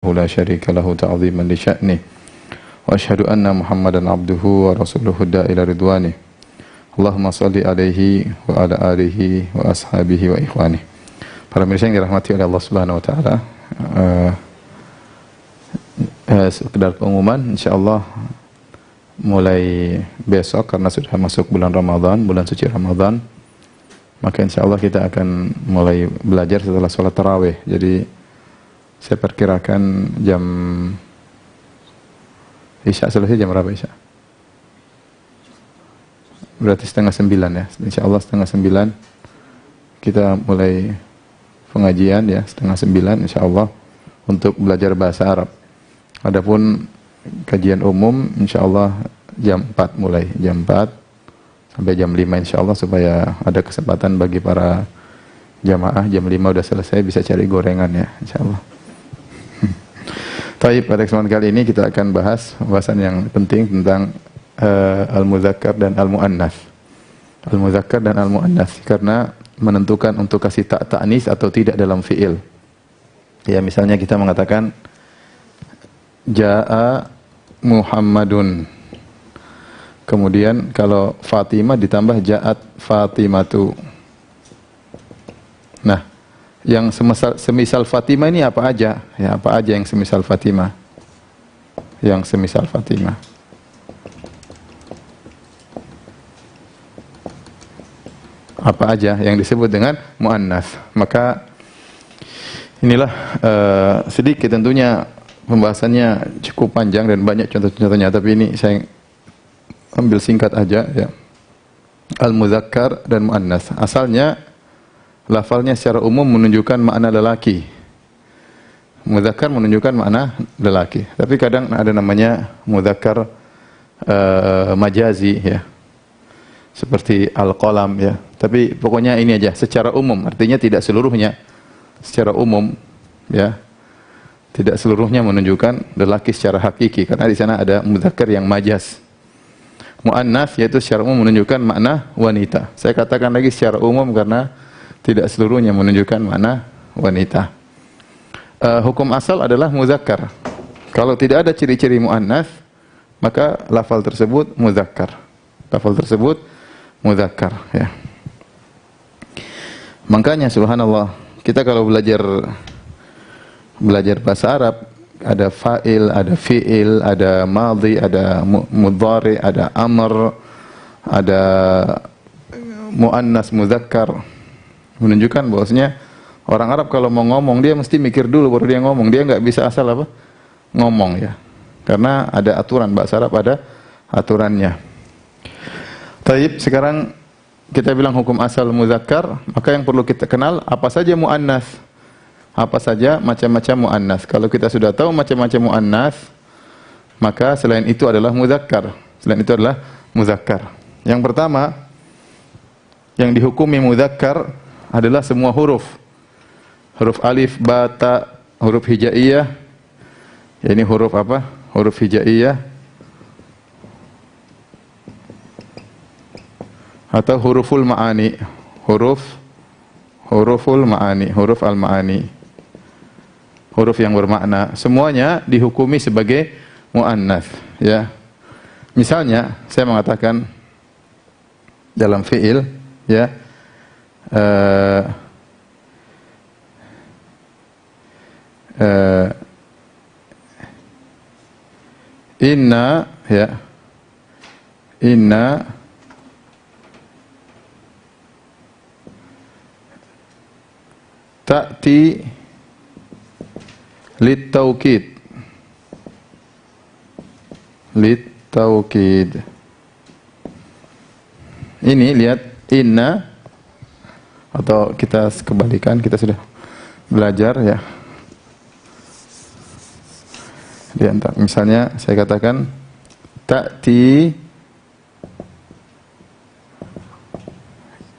لا شريك له تعظيما لشأنه وأشهد أن محمدا عبده ورسوله الداعي إلى رضوانه اللهم صل عليه وعلى آله وأصحابه وإخوانه. Para pemirsa yang dirahmati oleh Allah Subhanahu wa taala, sekedar pengumuman, insyaallah mulai besok karena sudah masuk bulan Ramadan, bulan suci Ramadan, maka insyaallah kita akan mulai belajar setelah sholat tarawih. Jadi saya perkirakan jam Isya, selesai jam berapa Isya? Berarti 8:30 ya. Insyaallah 8:30 kita mulai pengajian ya, 8:30 insyaallah untuk belajar bahasa Arab. Adapun kajian umum insyaallah jam 4 mulai, jam 4 sampai jam 5 insyaallah, supaya ada kesempatan bagi para jamaah jam 5 udah selesai bisa cari gorengan ya insyaallah. Baik, pada kesempatan kali ini kita akan bahas bahasan yang penting tentang al-mudzakkar dan al-muannats. Al-mudzakkar dan al-muannats karena menentukan untuk kasih ta'nis atau tidak dalam fiil. Ya, misalnya kita mengatakan jaa Muhammadun. Kemudian kalau Fatimah ditambah ja'at Fatimatu. Nah, yang semisal Fatimah ini apa aja? Ya, apa aja yang semisal Fatimah? Yang semisal Fatimah. Apa aja yang disebut dengan muannats? Maka inilah sedikit tentunya pembahasannya cukup panjang dan banyak contoh-contohnya, tapi ini saya ambil singkat aja ya. Al-mudzakkar dan muannats. Asalnya lafalnya secara umum menunjukkan makna lelaki. Mudzakkar menunjukkan makna lelaki. Tapi kadang ada namanya mudzakkar majazi ya. Seperti al-qalam ya. Tapi pokoknya ini aja secara umum, artinya tidak seluruhnya. Secara umum ya. Tidak seluruhnya menunjukkan lelaki secara hakiki, karena di sana ada mudzakkar yang majaz. Muannats yaitu secara umum menunjukkan makna wanita. Saya katakan lagi secara umum karena tidak seluruhnya menunjukkan makna wanita. Hukum asal adalah muzakkar. Kalau tidak ada ciri-ciri muannats, maka lafal tersebut muzakkar. Lafal tersebut muzakkar ya. Makanya subhanallah, kita kalau belajar bahasa Arab, ada fa'il, ada fi'il, ada madhi, ada mudhari, ada amr, ada muannats muzakkar. Menunjukkan bahwasanya orang Arab kalau mau ngomong dia mesti mikir dulu baru dia ngomong. Dia nggak bisa asal apa ngomong ya, karena ada aturan bahasa Arab, ada aturannya. Taib, sekarang kita bilang hukum asal muzakkar, maka yang perlu kita kenal apa saja muannats, apa saja macam-macam muannats. Kalau kita sudah tahu macam-macam muannats, maka selain itu adalah muzakkar. Selain itu adalah muzakkar. Yang pertama yang dihukumi muzakkar adalah semua huruf. Huruf alif, ba, ta, huruf hijaiyah. Ya, ini huruf apa? Huruf hijaiyah. Atau huruful ma'ani. Huruful ma'ani, huruf al-ma'ani. Huruf yang bermakna. Semuanya dihukumi sebagai muannats, ya. Misalnya saya mengatakan dalam fi'il ya, inna ya, inna ta'ti lit-taukid. Lit-taukid. Ini lihat, inna, atau kita kebalikan, kita sudah belajar ya. Di antara, misalnya saya katakan ta'ti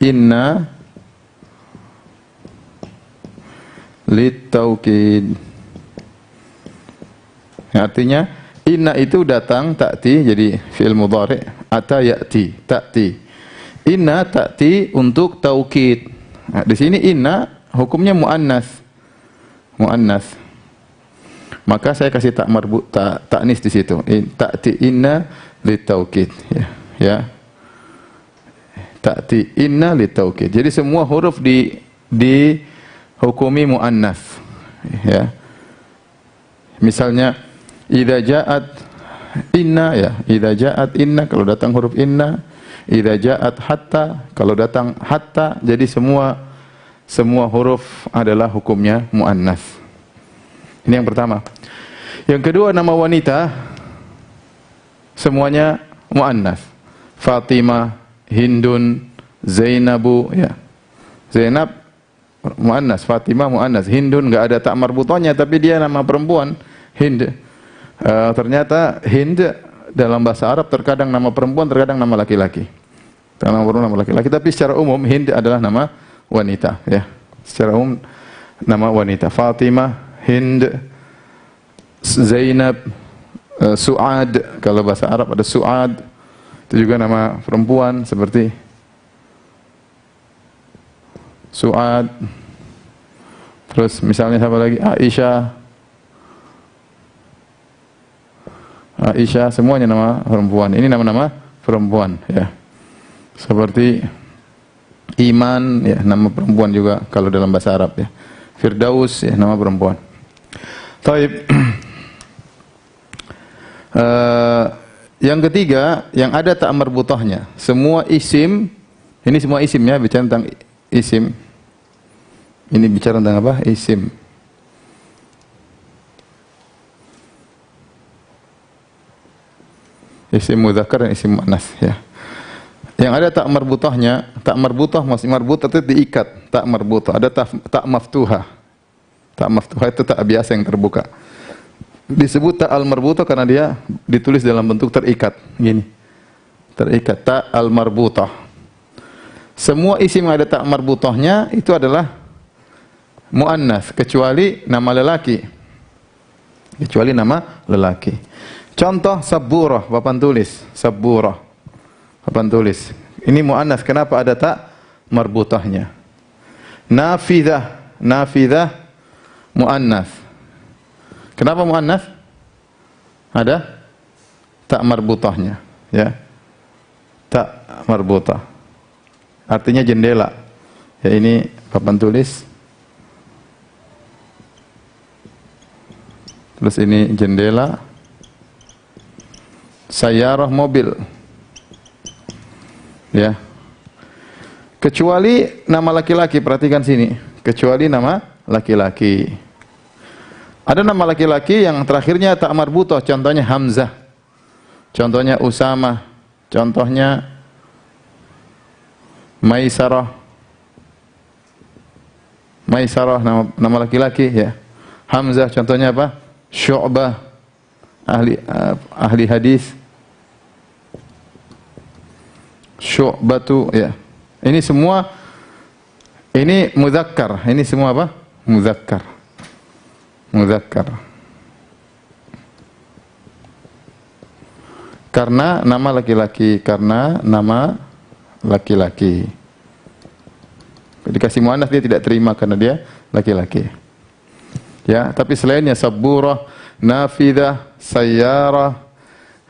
inna lit-taukid. Artinya inna itu datang, ta'ti jadi fi'il mudhari, ata ya'ti, ta'ti. Inna ta'ti untuk taukid. Nah, di sini inna hukumnya muannats. Muannats. maka saya kasih tak marbut, ta'nis di situ. Ta'ti inna litaukid, ya. Ya. Ta'ti inna litaukid. Jadi semua huruf di hukumi muannas, ya. Misalnya idza ja'at inna, ya, idza ja'at inna kalau datang huruf inna, idza ja'at hatta kalau datang hatta, jadi semua huruf adalah hukumnya muannas. Ini yang pertama. Yang kedua, nama wanita semuanya muannas. Fatimah, Hindun, Zainabu, ya. Zainab muannas, Fatimah muannas, Hindun enggak ada tak marbutahnya tapi dia nama perempuan, Hind. Ternyata Hind dalam bahasa Arab terkadang nama perempuan, terkadang nama laki-laki. Nama perempuan, nama laki-laki, tapi secara umum Hind adalah nama wanita, ya. Secara umum nama wanita. Fatimah, Hind, Zainab, Su'ad, kalau bahasa Arab ada Su'ad, itu juga nama perempuan seperti Su'ad. Terus misalnya siapa lagi? Aisyah, semuanya nama perempuan. Ini nama-nama perempuan, ya. Seperti Iman, ya, nama perempuan juga kalau dalam bahasa Arab, ya. Firdaus, ya, nama perempuan. Taib. Yang ketiga, yang ada tak marbutahnya. Semua isim, ini semua isim, ya, bicara tentang isim. Ini bicara tentang apa? Isim. Isim mudzakkar dan isim muannas, ya. Yang ada tak marbutahnya, tak marbutah maksudnya marbutah itu diikat, tak marbutah. Ada tak maftuhah. Tak maftuhah itu tak biasa yang terbuka. Disebut tak al marbutah karena dia ditulis dalam bentuk terikat, gini. Terikat, tak al marbutah. Semua isim yang ada tak marbutahnya itu adalah muannas kecuali nama lelaki. Kecuali nama lelaki. Contoh sabburah, papan tulis, sabburah. Papan tulis. Ini muannas, kenapa ada tak marbutahnya? Nafidah, nafidah muannas. Kenapa muannas? Ada tak marbutahnya, ya. Tak marbutah. Artinya jendela. Ya, ini papan tulis. Terus ini jendela. Sayyarah mobil. Ya. Kecuali nama laki-laki, perhatikan sini. Kecuali nama laki-laki. Ada nama laki-laki yang terakhirnya tak marbutah, contohnya Hamzah. Contohnya Usamah. Contohnya Maisarah. Maisarah nama laki-laki, ya. Hamzah contohnya apa? Syu'bah, ahli hadis. Syu'batu, ya. Ini semua ini mudzakkar. Ini semua apa? Mudzakkar. Mudzakkar. Karena nama laki-laki, karena nama laki-laki. Dikasih muannas dia tidak terima karena dia laki-laki. Ya, tapi selainnya sabburah, nafidah, sayyarah,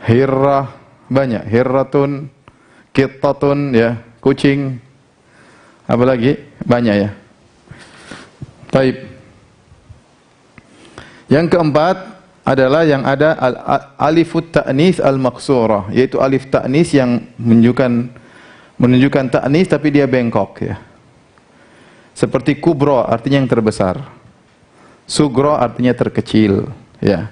hirrah, banyak. Hirratun, qittatun, ya, kucing. Apa lagi? Banyak, ya. Taib. Yang keempat adalah yang ada alifut ta'nis al-maqsurah, yaitu alif ta'nis yang menunjukkan ta'nis tapi dia bengkok, ya. Seperti kubra artinya yang terbesar. Sugra artinya terkecil, ya.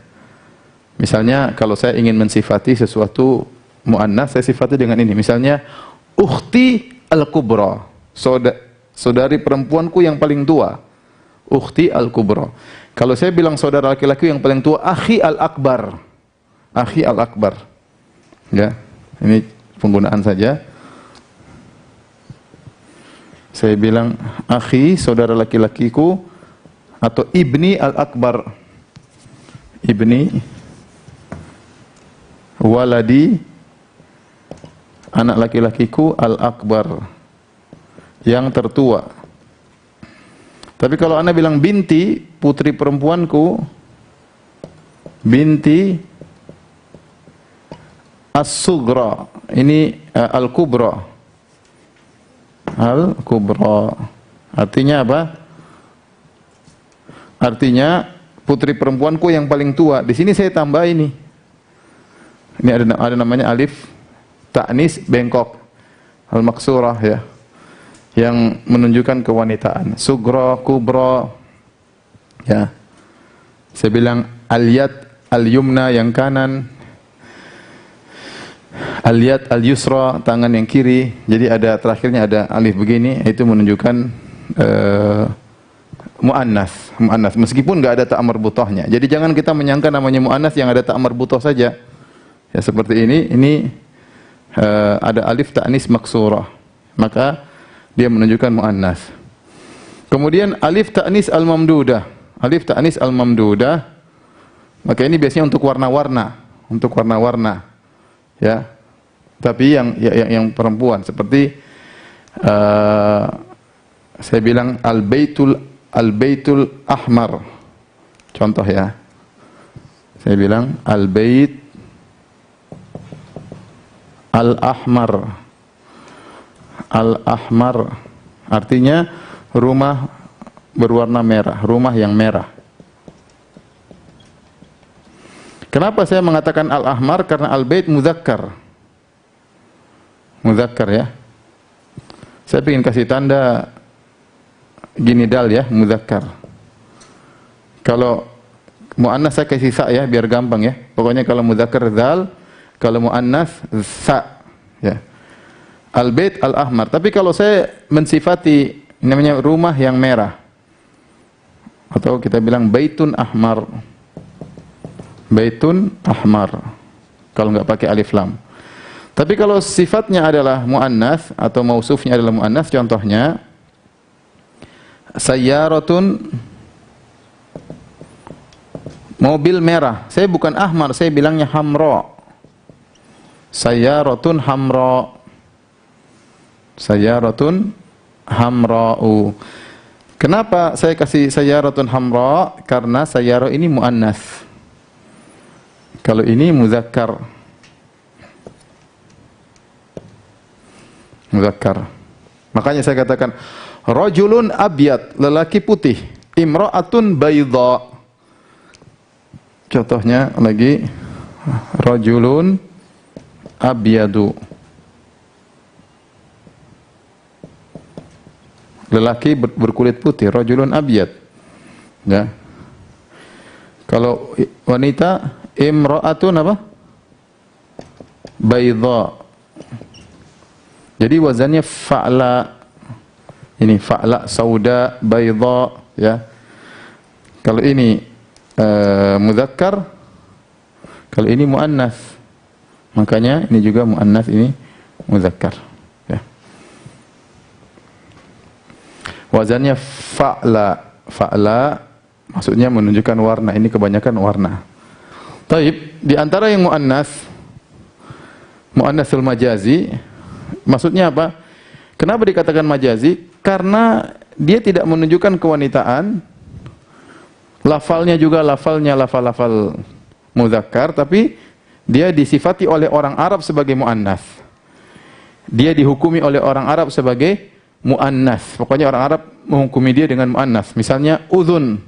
Misalnya kalau saya ingin mensifati sesuatu muannas, saya sifati dengan ini. Misalnya ukhti al-kubra, saudari perempuanku yang paling tua. Ukhti al-kubra. Kalau saya bilang saudara laki-laki yang paling tua, akhi al-akbar. Akhi al-akbar. Ya, ini penggunaan saja. Saya bilang akhi, saudara laki-lakiku, atau ibni al-akbar. Ibni, waladi, anak laki-lakiku, al-akbar, yang tertua. Tapi kalau anda bilang binti, putri perempuanku, binti as-sughra. Ini al-kubra. Al-kubra. Artinya apa? Artinya putri perempuanku yang paling tua. Di sini saya tambah ini. Ini ada namanya alif ta'nis bengkok. Al-maksurah ya. Yang menunjukkan kewanitaan. Sughra, kubra. Ya. Saya bilang al-yad al-yumna yang kanan. Al-yad al-yusra tangan yang kiri. Jadi ada terakhirnya ada alif begini, itu menunjukkan muannas, meskipun enggak ada ta' marbutahnya. Jadi jangan kita menyangka namanya muannas yang ada ta' marbutah saja. Ya seperti ini ada alif ta'nis maksurah. Maka dia menunjukkan muannas. Kemudian alif ta'nis al-mamdudah. Alif ta'nis al-mamdudah. Maka ini biasanya untuk warna-warna, Ya. Tapi yang perempuan seperti saya bilang al-baitul ahmar. Contoh ya. Saya bilang al-bait al-ahmar. Al-ahmar artinya rumah berwarna merah, rumah yang merah. Kenapa saya mengatakan al-ahmar? Karena al-bait mudzakkar. Mudzakkar ya. Saya ingin kasih tanda gini dal ya, mudzakkar. Kalau muannas saya kasih sa ya, biar gampang ya. Pokoknya kalau mudzakkar dal, kalau muannas sa ya. Al-bait al-ahmar. Tapi kalau saya mensifati namanya rumah yang merah. Atau kita bilang baitun ahmar. Baitun ahmar. Kalau enggak pakai alif lam. Tapi kalau sifatnya adalah muannas atau mausufnya adalah muannas, contohnya sayyaratun, mobil merah. Saya bukan ahmar, saya bilangnya hamra. Sayyaratun hamra. Sayyaratun hamra'u. Kenapa saya kasih sayyaratun hamra? Karena sayyara ini muannas. Kalau ini muzakkar. Muzakkar. Makanya saya katakan rajulun abyad, lelaki putih. Imra'atun bayda. Contohnya lagi rajulun abyadu. Lelaki berkulit putih, rajulun abyad. Ya. Kalau wanita imra'atun apa? Bayda. Jadi wazannya fa'la. Ini fa'la sauda bayda ya. Kalau ini mudzakkar, kalau ini muannas. Makanya ini juga muannas, ini mudzakkar ya. Wazannya fa'la. Fa'la maksudnya menunjukkan warna. Ini kebanyakan warna. Taib, di antara yang muannasul majazi, maksudnya apa? Kenapa dikatakan majazi? Karena dia tidak menunjukkan kewanitaan. Lafalnya juga lafal-lafal mudzakkar, tapi dia disifati oleh orang Arab sebagai muannas. Dia dihukumi oleh orang Arab sebagai muannas. Pokoknya orang Arab menghukumi dia dengan muannas. Misalnya udhun,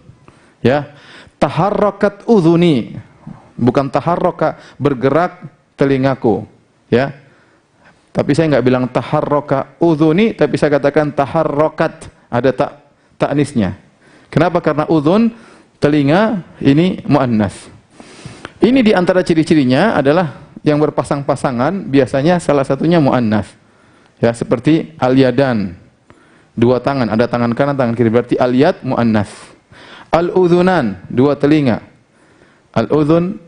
ya, taharrakat udhuni, bukan taharraka bergerak telingaku, ya. Tapi saya enggak bilang taharraka udhuni, tapi saya katakan taharrakat, ada ta'nisnya. Kenapa? Karena udhun telinga ini muannas. Ini di antara ciri-cirinya adalah yang berpasang-pasangan, biasanya salah satunya muannas. Ya, seperti al-yadan. Dua tangan, ada tangan kanan, tangan kiri, berarti al-yad muannas. Al-udhunan, dua telinga. Al-udhun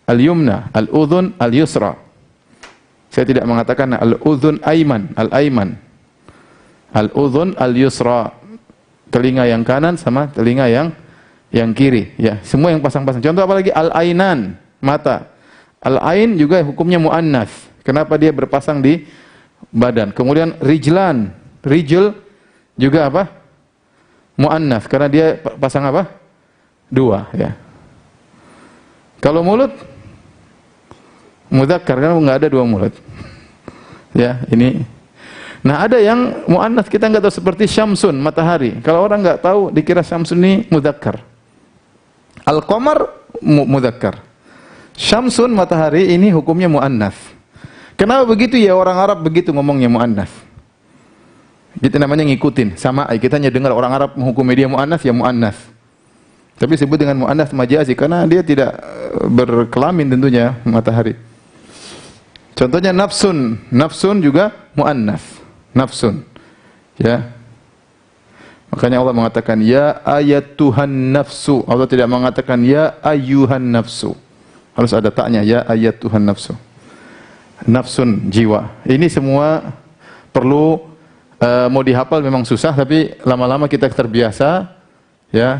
al-yumna, al-udhun al-yusra. Saya tidak mengatakan al-udhun ayman, al-ayman. Al-udhun al-yusra. Telinga yang kanan sama telinga yang kiri, ya. Semua yang pasang-pasang. Contoh apalagi al-ainan, mata. Al-ain juga hukumnya muannas. Kenapa dia berpasang di badan? Kemudian rijlan, rijl juga apa? Muannas, karena dia pasang apa? Dua, ya. Kalau mulut mudzakkar, karena enggak ada 2 mulut. Ya, ini. Nah, ada yang muannas kita enggak tahu, seperti syamsun, matahari. Kalau orang enggak tahu dikira syamsun ini mudzakkar. Al-qamar mudzakkar. Syamsun, matahari, ini hukumnya muannas. Kenapa begitu ya? Orang Arab begitu ngomongnya muannas. Kita namanya ngikutin, sama kita hanya dengar orang Arab menghukumi dia muannas, ya muannas. Tapi sebut dengan muannas majazi karena dia tidak berkelamin tentunya, matahari. Contohnya nafsun, nafsun juga muannas, nafsun. Ya. Makanya Allah mengatakan ya ayatuhan nafsu. Allah tidak mengatakan ya ayyuhan nafsu. Harus ada taknya, ya ayatuhan nafsu. Nafsun, jiwa. Ini semua perlu mau dihafal memang susah, tapi lama-lama kita terbiasa, ya.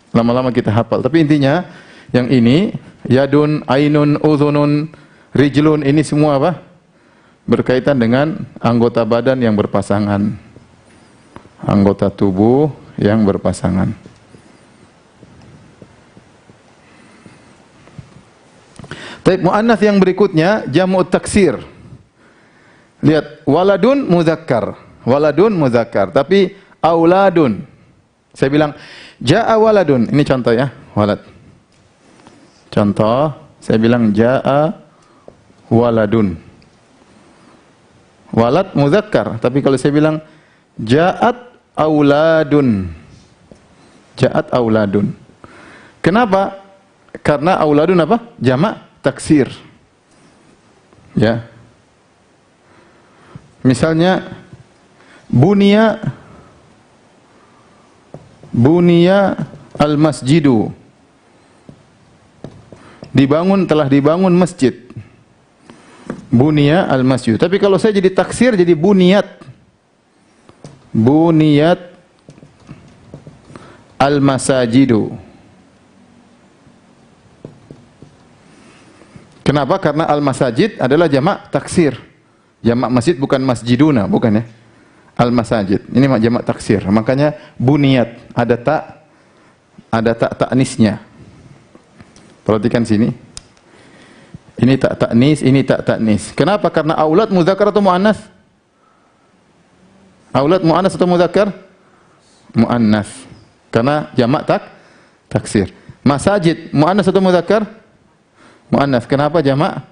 Lama-lama kita hafal. Tapi intinya yang ini yadun, ainun, udhunun, rijlun, ini semua apa? Berkaitan dengan anggota badan yang berpasangan. Anggota tubuh yang berpasangan. Taib muannas yang berikutnya jamu taksir. Lihat, waladun muzakkar. Waladun muzakkar, tapi auladun. Saya bilang jaa waladun. Ini contoh ya, walad. Contoh, saya bilang jaa waladun. Walad muzakkar, tapi kalau saya bilang jaat auladun. Jaat auladun. Kenapa? Karena auladun apa? Jamak taksir. Ya. Misalnya bunia al-masjidu. Telah dibangun masjid. Bunia al-masjid. Tapi kalau saya jadi taksir jadi buniyat. Buniyat al-masajidu. Kenapa? Karena al-masajid adalah jamak taksir. Jamak masjid bukan masjiduna, bukan ya. Al-masajid. Ini jamak taksir. Makanya buniyat, ada tak ta'nisnya. Perhatikan sini. Ini tak ta'nis, ini tak ta'nis. Kenapa? Karena aulad muzakkar atau muannas? Aulad muannas atau muzakkar? Muannas. Karena jamak taksir. Masajid muannas atau muzakkar? Muannas. Kenapa jamak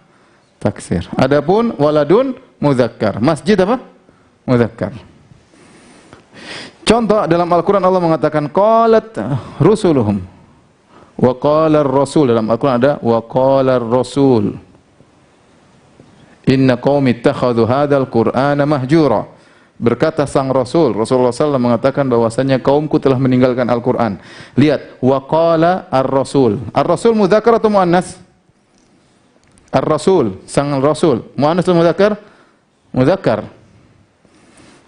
taksir? Adapun waladun muzakkar. Masjid apa? Muzakkar. Contoh dalam Al-Quran Allah mengatakan qalat rusuluhum wa qala ar-rasul. Dalam Al-Quran ada wa qala ar-rasul inna qaumi ittakhadhu hadzal qur'ana mahjura. Berkata sang Rasul, Rasulullah SAW mengatakan bahwasanya kaumku telah meninggalkan Al-Quran. Lihat, wa qala ar-rasul. Ar-rasul muzakkar atau muannas? Ar-rasul, sang Rasul. Muannas atau muzakkar? Muzakkar.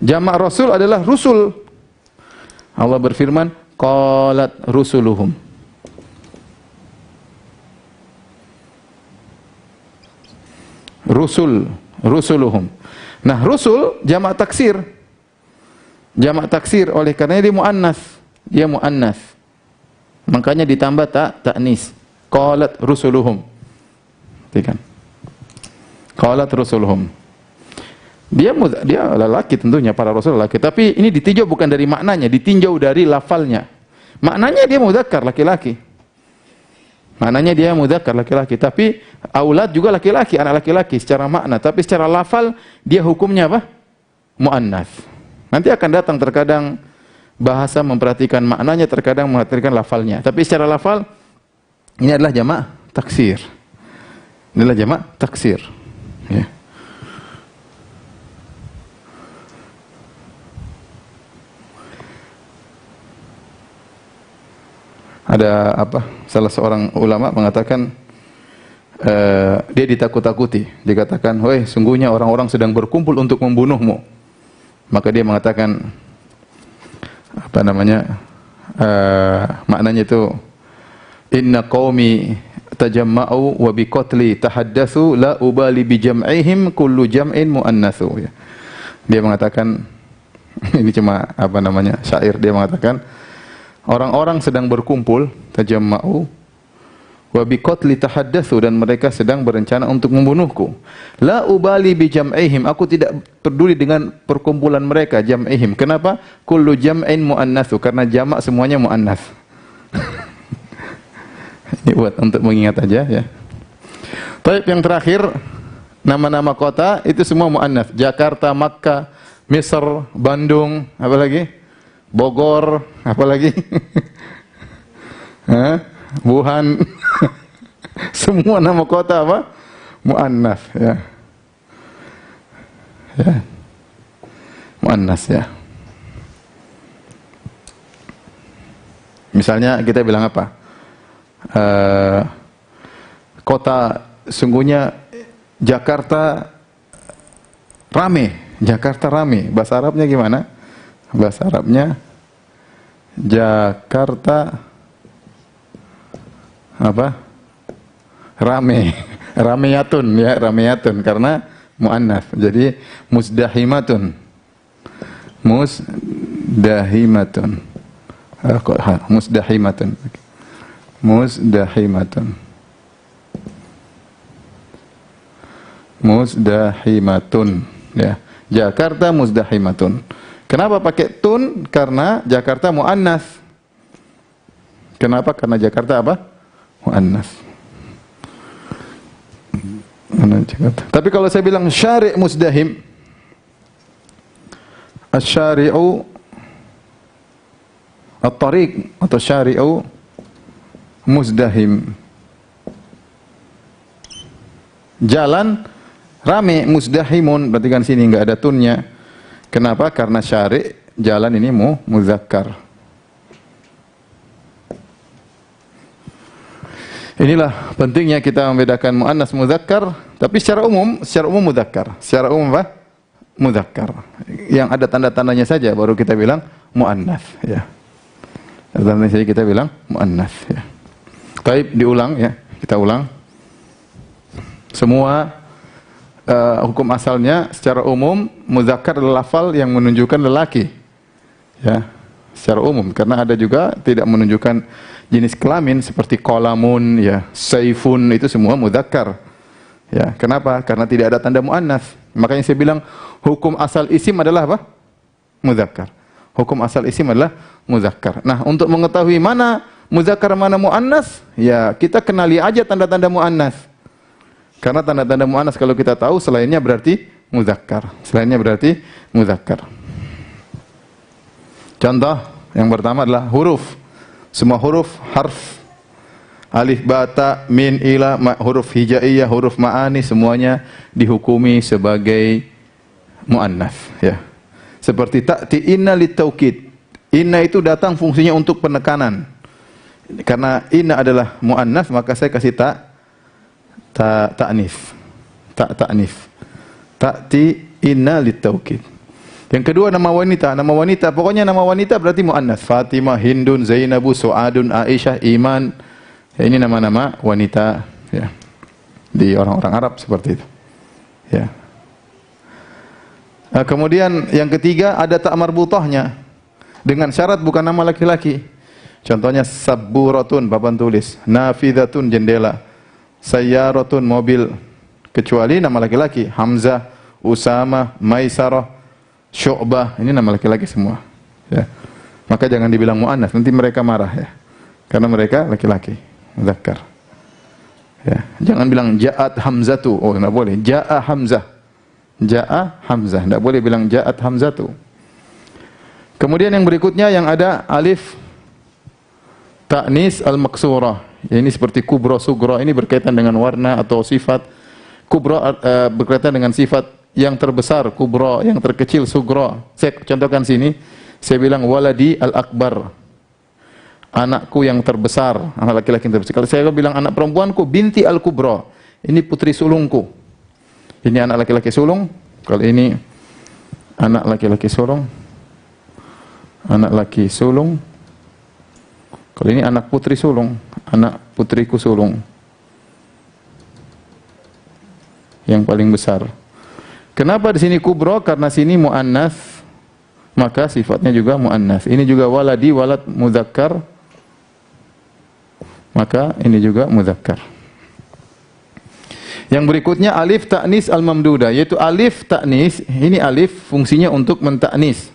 Jamak Rasul adalah rusul. Allah berfirman, qalat rusuluhum. Rusul, rusuluhum. Nah, rusul jamak taksir. Jamak taksir oleh karena dia muannas. Dia muannas. Makanya ditambah ta'nis. Qalat rusuluhum. Kan? Qalat rusuluhum. Dia lelaki tentunya, para rasul lelaki, tapi ini ditinjau bukan dari maknanya, ditinjau dari lafalnya. Maknanya dia mudzakkar, laki-laki. Maknanya dia mudzakkar, laki-laki, tapi aulad juga laki-laki, anak laki-laki secara makna, tapi secara lafal dia hukumnya apa? Muannas. Nanti akan datang terkadang bahasa memperhatikan maknanya, terkadang memperhatikan lafalnya. Tapi secara lafal ini adalah jamak taksir. Inilah jamak taksir. Ya. Ada apa? Salah seorang ulama mengatakan dia ditakut-takuti. Dikatakan, "Woi, sungguhnya orang-orang sedang berkumpul untuk membunuhmu." Maka dia mengatakan apa namanya? Maknanya itu inna qaumi tajamma'u wa biqatli tahaddatsu la ubali bi jam'ihim kullu jam'in muannatsu. Dia mengatakan ini cuma apa namanya? Syair. Dia mengatakan orang-orang sedang berkumpul, tajamma'u wa biqatli tahaddatsu, dan mereka sedang berencana untuk membunuhku. La ubali bi jam'ihim, aku tidak peduli dengan perkumpulan mereka, jam'ihim. Kenapa? Kullu jam'in muannatsu, karena jamak semuanya muannats. Ini buat untuk mengingat aja ya. Baik, yang terakhir nama-nama kota itu semua muannats. Jakarta, Makkah, Misr, Bandung, apa lagi? Bogor, apa lagi? Wuhan. Semua nama kota apa? Muannats ya. Ya. Muannats ya. Misalnya kita bilang apa? Kota sungguhnya Jakarta rame. Jakarta rame. Bahasa Arabnya gimana? Bahasa Arabnya Jakarta apa? Rame. Rameyatun ya, rameyatun karena muannats. Jadi musdahimatun. Musdahimatun. Musdahimatun. Musdahimatun. Musdahimatun ya. Jakarta musdahimatun. Kenapa pakai tun? Karena Jakarta muannats. Kenapa? Karena Jakarta apa? Muannats. Tapi kalau saya bilang syari' musdahim, asy-syari'u at-tariq atau syari'u muzdahim. Jalan rame, musdahimun, berarti kan sini enggak ada tunnya. Kenapa? Karena syari' jalan ini muzakkar. Inilah pentingnya kita membedakan muannats muzakkar, tapi secara umum muzakkar. Secara umum apa? Muzakkar. Yang ada tanda-tandanya saja baru kita bilang muannats ya. Tanda-tandanya saja kita bilang muannats ya. Baik, diulang ya. Kita ulang. Semua hukum asalnya secara umum muzakkar adalah lafal yang menunjukkan lelaki. Ya, secara umum, karena ada juga tidak menunjukkan jenis kelamin seperti qalamun ya, saifun, itu semua muzakkar. Ya, kenapa? Karena tidak ada tanda muannats. Makanya saya bilang hukum asal isim adalah apa? Muzakkar. Hukum asal isim adalah muzakkar. Nah, untuk mengetahui mana muzakkar mana muannats, ya kita kenali aja tanda-tanda muannats. Karena tanda-tanda muannats kalau kita tahu, selainnya berarti muzakkar. Selainnya berarti muzakkar. Contoh yang pertama adalah huruf. Semua huruf, harf, alif, ba, ta, min, ila, huruf hijaiyah, huruf ma'ani, semuanya dihukumi sebagai muannats ya. Seperti ta'ti inna litaukid. Inna itu datang fungsinya untuk penekanan. Karena inna adalah muannats, maka saya kasih ta'nits. Ta'nits. Ta'ti inna litaukid. Yang kedua nama wanita. Nama wanita, pokoknya nama wanita berarti muannats. Fatimah, Hindun, Zainabu, Su'adun, Aisyah, Iman. Ya, ini nama-nama wanita ya. Di orang-orang Arab seperti itu. Ya. Kemudian yang ketiga ada ta' marbutahnya. Dengan syarat bukan nama laki-laki. Contohnya sabburatun, papan tulis. Nafidatun, jendela. Sayyaratun, mobil. Kecuali nama laki-laki. Hamzah, Usama, Maisarah, Syu'bah, ini nama laki-laki semua ya. Maka jangan dibilang muannats, nanti mereka marah ya. Karena mereka laki-laki, muzakkar. Ya, jangan bilang ja'at Hamzatu. Oh, enggak boleh. Ja'a Hamzah. Ja'a Hamzah, enggak boleh bilang ja'at Hamzatu. Kemudian yang berikutnya yang ada alif ta'nis al-maksurah. Ya, ini seperti kubra, sugra, ini berkaitan dengan warna atau sifat. Kubra berkaitan dengan sifat yang terbesar, kubra, yang terkecil, sugra. Saya contohkan sini, saya bilang waladi al-akbar, anakku yang terbesar, anak laki-laki yang terbesar. Kalau saya bilang anak perempuanku, binti al-kubra, ini putri sulungku. Ini anak laki-laki sulung. Kalau ini anak laki-laki sulung, anak laki sulung. Kalau ini anak putri sulung, anak putriku sulung, yang paling besar. Kenapa di sini kubra? Karena sini muannats, maka sifatnya juga muannats. Ini juga waladi, walad muzakkar, maka ini juga mudzakkar. Yang berikutnya alif ta'nis al-mamdudah, yaitu alif ta'nis, ini alif fungsinya untuk mentaknis.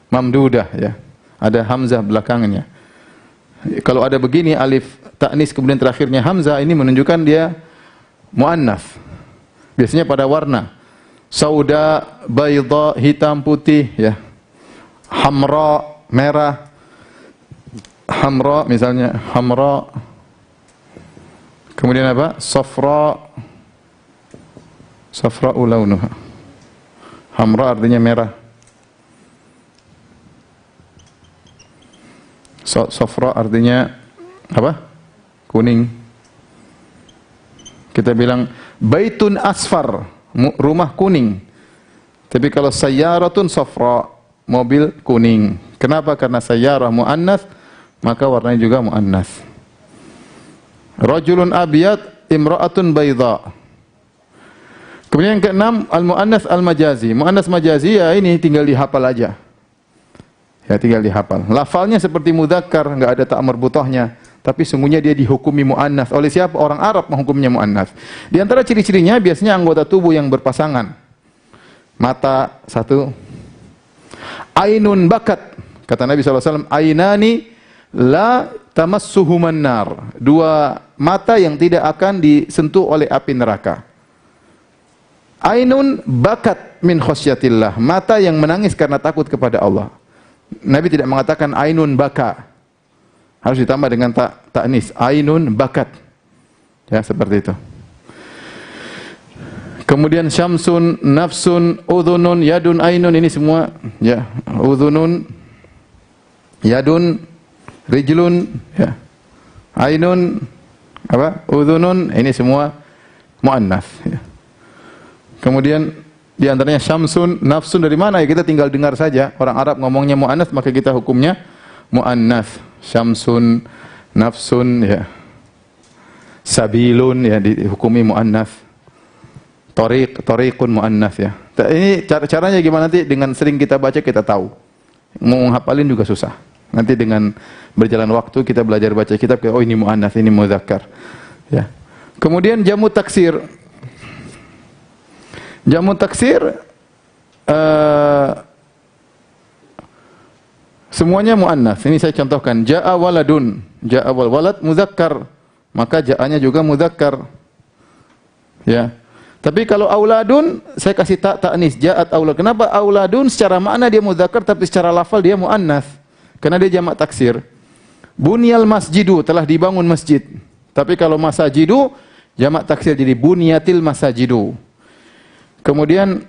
Mamdudah ya. Ada hamzah belakangannya. Kalau ada begini alif ta'nis kemudian terakhirnya hamzah, ini menunjukkan dia muannats. Biasanya pada warna. Sauda, bayda, hitam, putih ya. Hamra, merah. Hamra misalnya, hamra. Kemudian apa? Safra. Safra'u launuha. Hamra artinya merah. Safra artinya apa? Kuning. Kita bilang baitun asfar, rumah kuning. Tapi kalau sayyaratun safra, mobil kuning. Kenapa? Karena sayyarah muannats, maka warnanya juga muannats. Rajulun abyad, imra'atun bayda. Kemudian yang keenam, al-mu'annas al-majazi. Mu'annas majazi ya ini tinggal dihafal aja. Ya tinggal dihafal. Lafalnya seperti mudzakkar, enggak ada ta' marbutahnya, tapi sungguhnya dia dihukumi mu'annas. Oleh siapa? Orang Arab menghukumnya mu'annas. Di antara ciri-cirinya biasanya anggota tubuh yang berpasangan. Mata satu. Ainun bakat. Kata Nabi SAW, ainani la tamassuhuman nar. Dua mata yang tidak akan disentuh oleh api neraka. Ainun bakat min khosyatillah, mata yang menangis karena takut kepada Allah. Nabi tidak mengatakan ainun baka. Harus ditambah dengan ta'nis. Ainun bakat. Ya, seperti itu. Kemudian syamsun, nafsun, udhunun, yadun, ainun, ini semua ya, udhunun, yadun, rijlun, ya. Ainun apa? Udhunun, ini semua muannats ya. Kemudian di antaranya syamsun, nafsun, dari mana ya? Kita tinggal dengar saja. Orang Arab ngomongnya muannats, maka kita hukumnya muannats. Syamsun, nafsun ya. Sabilun ya dihukumi muannats. Tariqun muannats ya. Ini caranya gimana nanti? Dengan sering kita baca kita tahu. Mau menghafalin juga susah. Nanti dengan berjalan waktu kita belajar baca kitab, oh ini muannats, ini mudzakkar. Ya. Kemudian jamu taksir. Jamu taksir semuanya muannats. Ini saya contohkan. Ja'a waladun. Ja'a walad mudzakkar. Maka ja'anya juga mudzakkar. Ya. Tapi kalau auladun saya kasih ta'nis. Ja'at aulad. Kenapa auladun? Secara makna dia mudzakkar tapi secara lafal dia muannats. Karena dia jamak taksir. Bunyal masjidu, telah dibangun masjid. Tapi kalau masajidu jamak taksir jadi bunyatil masajidu. Kemudian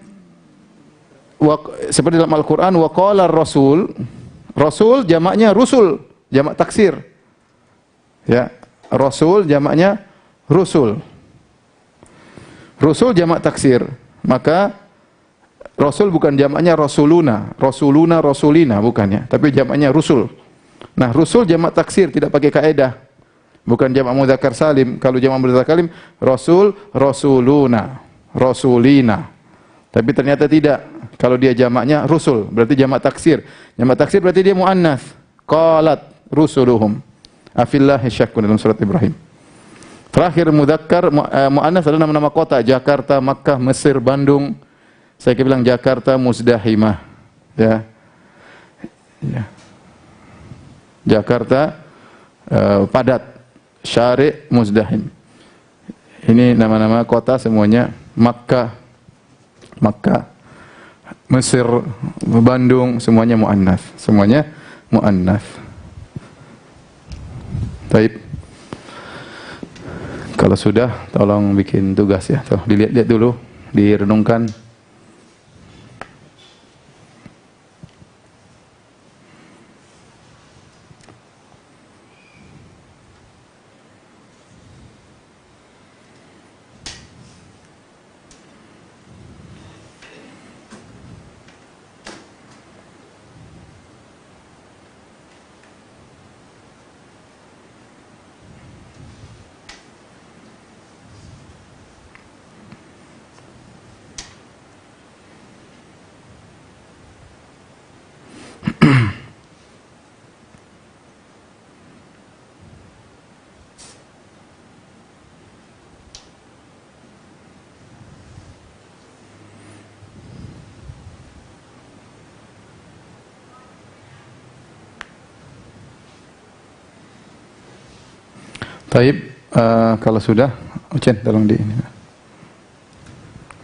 seperti dalam Al-Qur'an waqala ar-rasul, rasul jamaknya rusul, jamak taksir. Ya, rasul jamaknya rusul. Rusul jamak taksir. Maka rasul bukan jamaknya rasuluna, rasuluna, rasulina bukannya, tapi jamaknya rusul. Nah, rusul jamak taksir tidak pakai kaidah. Bukan jamak mudzakkar salim. Kalau jamak mudzakkar salim rasul, rasuluna, rasulina. Tapi ternyata tidak. Kalau dia jamaknya rusul, berarti jamak taksir. Jamak taksir berarti dia muannats. Qalat rusuluhum. Afillahi syakkun dalam surat Ibrahim. Terakhir mudzakkar muannats adalah nama-nama kota. Jakarta, Makkah, Mesir, Bandung. Saya bilang Jakarta Muzdahimah. Ya. Ya. Jakarta padat. Syari' Muzdahim. Ini nama-nama kota semuanya. Makkah, Mesir, Bandung, semuanya muannats. Semuanya muannats. Baik. Kalau sudah, tolong bikin tugas ya. Tuh, dilihat-lihat dulu, direnungkan. Taib, kalau sudah, Ucen tolong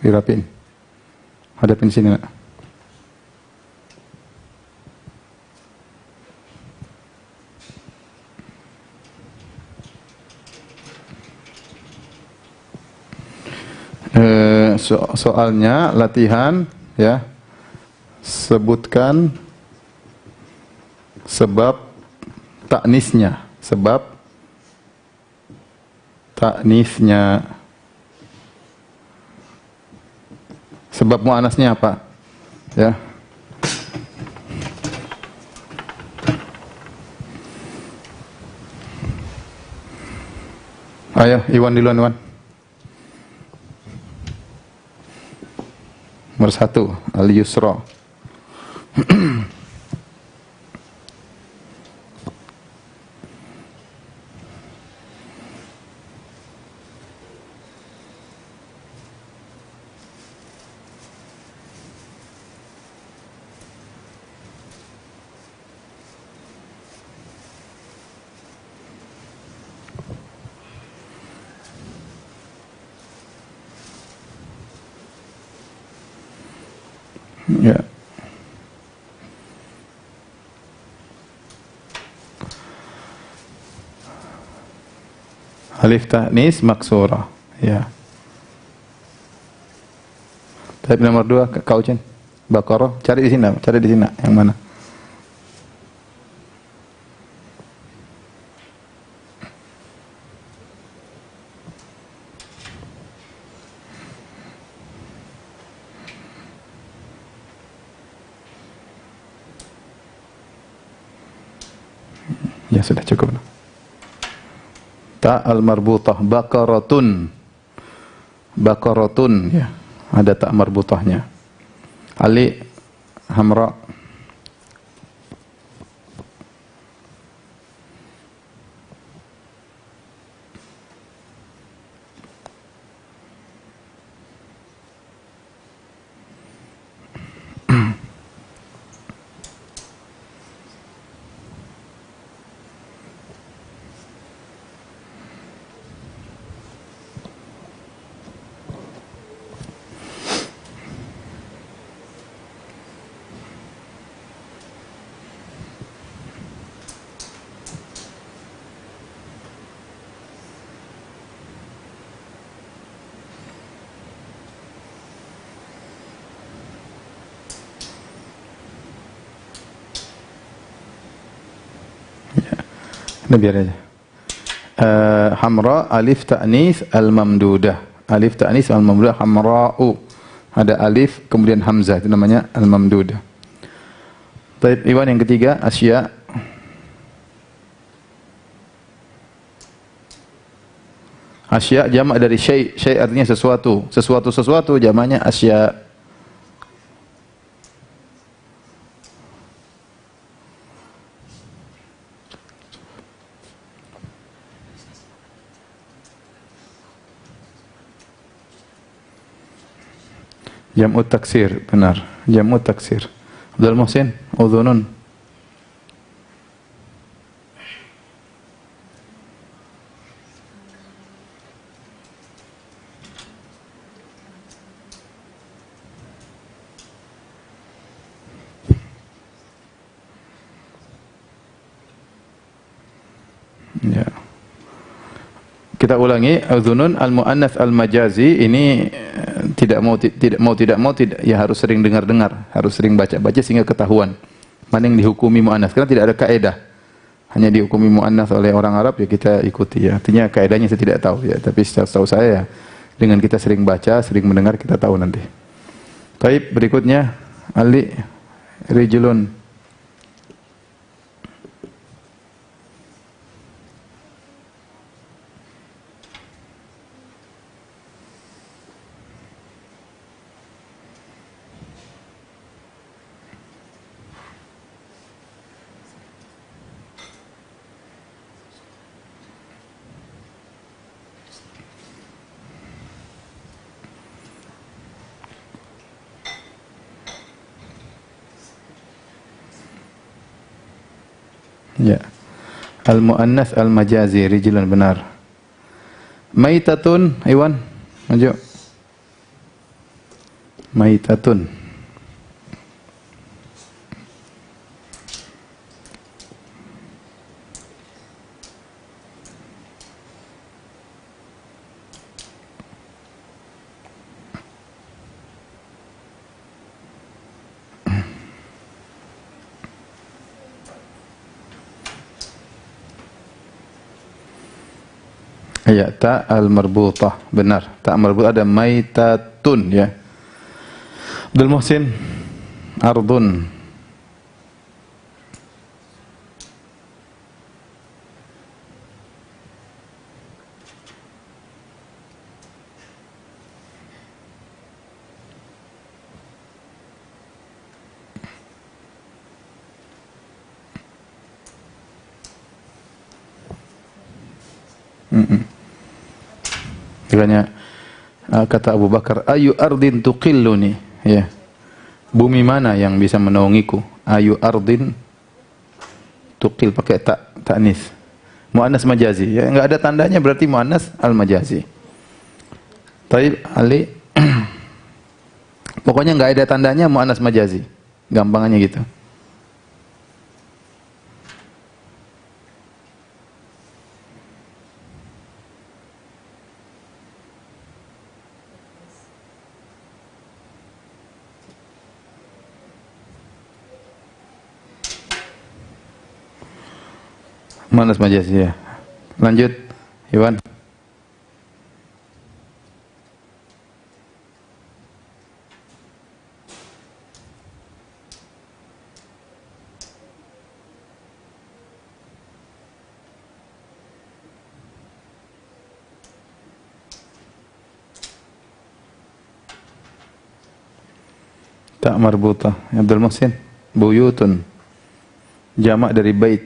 dirapin. Hadapin sini, nak. Soalnya latihan ya, sebutkan sebab taknisnya, sebab muannasnya apa ya. Ayo Iwan duluan, Iwan. Nomor 1, al-yusra. Ya. Alif ta'nis maksura. Ya. Tapi nomor 2 kau Cen. Baqarah, cari di sini, yang mana? Ya sudah cukup. Ta al-marbutah, baqaratun ya, ada ta marbutahnya. Ali hamra. Ini biar aja. Hamra, alif ta'nis al-mamdudah. Alif ta'nis al-mamdudah, hamra'u. Ada alif, kemudian hamzah, itu namanya al-mamdudah. Baik, Iwan yang ketiga, asya. Asya jamak dari syai'. Syai' artinya sesuatu. Sesuatu jamaknya asya. Jam'ut taksir, benar. Jam'ut taksir. Abdul Muhsin, udhunun. Ya. Kita ulangi, udhunun al-muannats al-majazi ini tidak mau ya harus sering dengar, harus sering baca sehingga ketahuan mana yang dihukumi muannats. Karena tidak ada kaidah. Hanya dihukumi muannats oleh orang Arab ya kita ikuti ya. Artinya kaidahnya saya tidak tahu ya, tapi setahu saya ya, dengan kita sering baca, sering mendengar kita tahu nanti. Baik, berikutnya Ali rijlun. Ya. Al-muannats al-majazi rijlun, benar. Maitatun, Iwan, maju. Maitatun. Ya, ta al-marbutah, benar. Ta marbutah ada maitatun ya. Abdul Muhsin, ardun. Makanya kata Abu Bakar, ayu ardin tuqilluni, ya. Bumi mana yang bisa menaungiku? Ayu ardin tuqil, pakai ta'nis. Muannas majazi, ya, enggak ada tandanya berarti muannas al-majazi. Taib Ali. Pokoknya enggak ada tandanya muannas majazi. Gampangannya gitu. Muannas majazi ya. Lanjut, Iwan. Tak marbutah. Abdul Muhsin, buyutun. Jamak dari bait.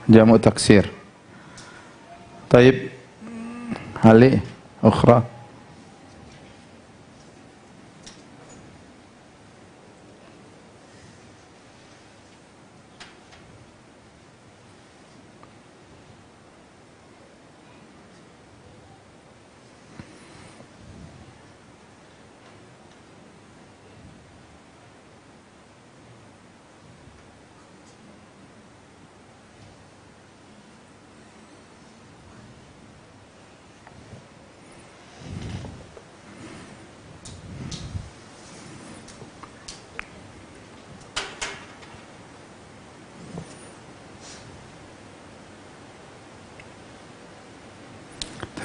Jamu taksir. Taib Ali ukhra.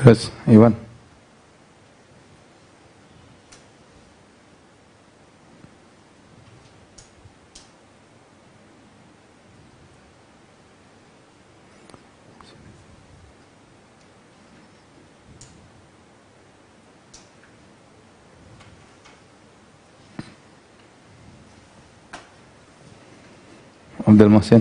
Terus, Iwan. Abdul Muhsin.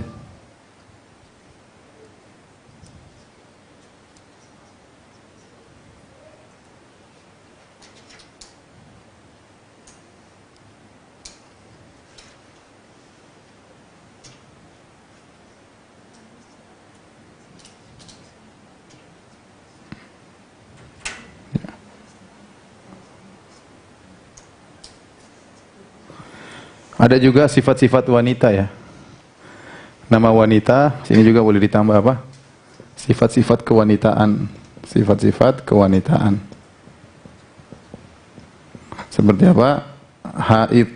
Ada juga sifat-sifat wanita ya. Nama wanita, sini juga boleh ditambah apa? Sifat-sifat kewanitaan. Sifat-sifat kewanitaan. Seperti apa? Haid.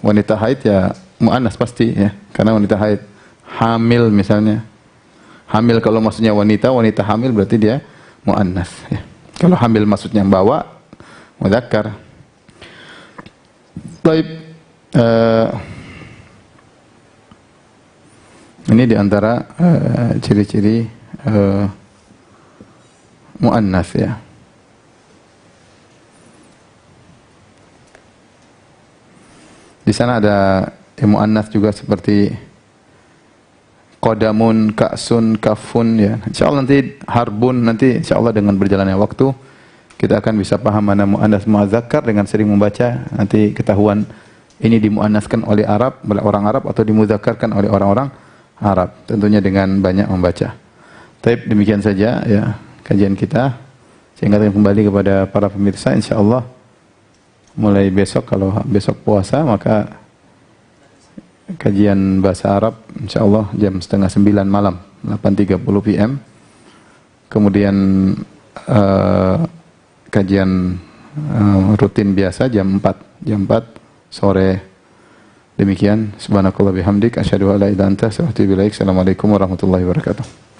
Wanita haid ya muannas pasti ya, karena wanita haid. Hamil misalnya. Hamil kalau maksudnya wanita, wanita hamil berarti dia muannas ya. Kalau hamil maksudnya bawa, mudzakkar. Baik, ini diantara ciri-ciri muannas ya. Di sana ada yang muannas juga seperti qadamun, ka'sun, kafun ya. Insyaallah nanti harbun, nanti insyaallah dengan berjalannya waktu kita akan bisa paham mana muannas muzakkar dengan sering membaca, nanti ketahuan ini dimuannaskan oleh orang Arab atau dimuzakkarkan oleh orang-orang Arab. Tentunya dengan banyak membaca. Baik, demikian saja ya kajian kita. Saya ingatkan kembali kepada para pemirsa, insyaallah mulai besok, kalau besok puasa maka kajian bahasa Arab insyaallah jam 8:30 malam, 8:30 PM. Kemudian kajian rutin biasa jam 4 sore. Demikian, subhanakallah bihamdik, asyhadu an la ilaha illa anta, astaghfiruka wa atubu ilaik. Assalamualaikum warahmatullahi wabarakatuh.